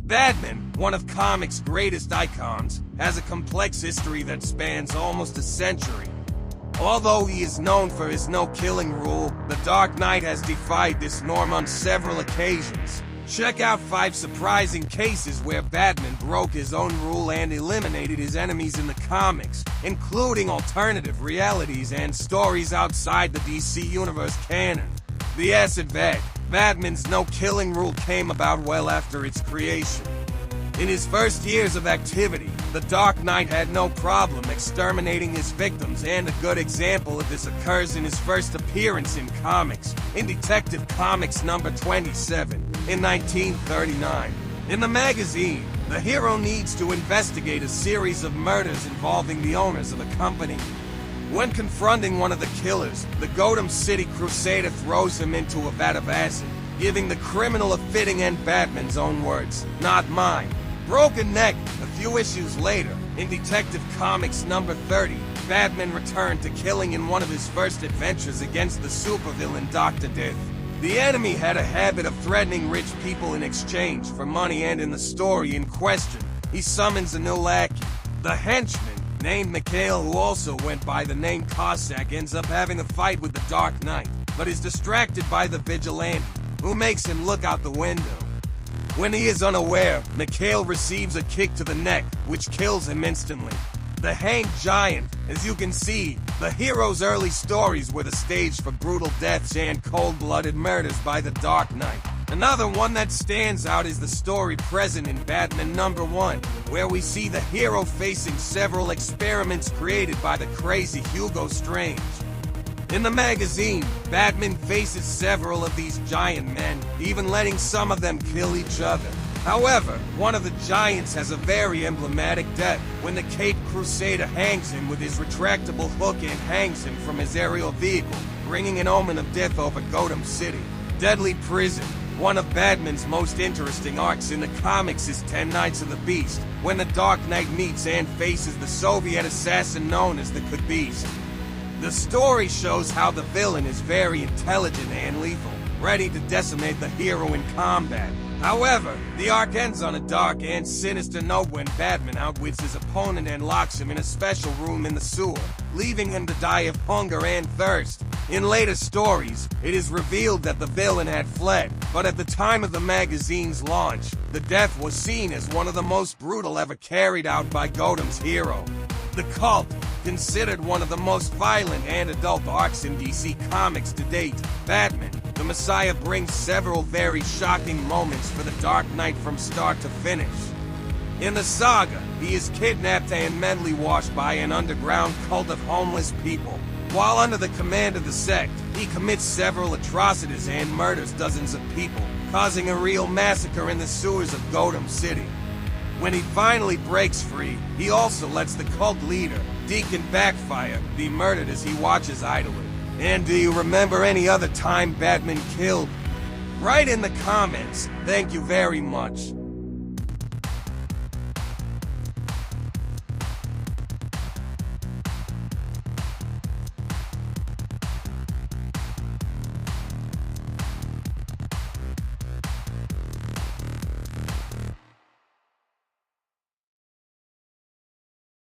Batman, one of comics' greatest icons, has a complex history that spans almost a century. Although he is known for his no-killing rule, the Dark Knight has defied this norm on several occasions. Check out 5 surprising cases where Batman broke his own rule and eliminated his enemies in the comics, including alternative realities and stories outside the DC Universe canon. The Acid Vat. Batman's no-killing rule came about well after its creation. In his first years of activity, the Dark Knight had no problem exterminating his victims, and a good example of this occurs in his first appearance in comics, in Detective Comics number 27, in 1939. In the magazine, the hero needs to investigate a series of murders involving the owners of a company. When confronting one of the killers, the Gotham City Crusader throws him into a vat of acid, giving the criminal a fitting and Batman's own words, "Not mine." Broken neck. A few issues later, in Detective Comics number 30, Batman returned to killing in one of his first adventures against the supervillain Dr. Death. The enemy had a habit of threatening rich people in exchange for money, and in the story in question, he summons a new lackey. The henchman, named Mikhail, who also went by the name Cossack, ends up having a fight with the Dark Knight, but is distracted by the vigilante, who makes him look out the window. When he is unaware, Mikhail receives a kick to the neck, which kills him instantly. The Hanged Giant. As you can see, the hero's early stories were the stage for brutal deaths and cold-blooded murders by the Dark Knight. Another one that stands out is the story present in Batman number 1, where we see the hero facing several experiments created by the crazy Hugo Strange. In the magazine, Batman faces several of these giant men, even letting some of them kill each other. However, one of the giants has a very emblematic death when the Caped Crusader hangs him with his retractable hook and hangs him from his aerial vehicle, bringing an omen of death over Gotham City. Deadly Prison. One of Batman's most interesting arcs in the comics is 10 Nights of the Beast, when the Dark Knight meets and faces the Soviet assassin known as the Beast. The story shows how the villain is very intelligent and lethal, ready to decimate the hero in combat. However, the arc ends on a dark and sinister note when Batman outwits his opponent and locks him in a special room in the sewer, leaving him to die of hunger and thirst. In later stories, it is revealed that the villain had fled, but at the time of the magazine's launch, the death was seen as one of the most brutal ever carried out by Gotham's hero. The Cult. Considered one of the most violent and adult arcs in DC Comics to date, Batman, the Messiah brings several very shocking moments for the Dark Knight from start to finish. In the saga, he is kidnapped and mentally washed by an underground cult of homeless people. While under the command of the sect, he commits several atrocities and murders dozens of people, causing a real massacre in the sewers of Gotham City. When he finally breaks free, he also lets the cult leader, Deacon Backfire, be murdered as he watches idly. And do you remember any other time Batman killed? Write in the comments. Thank you very much.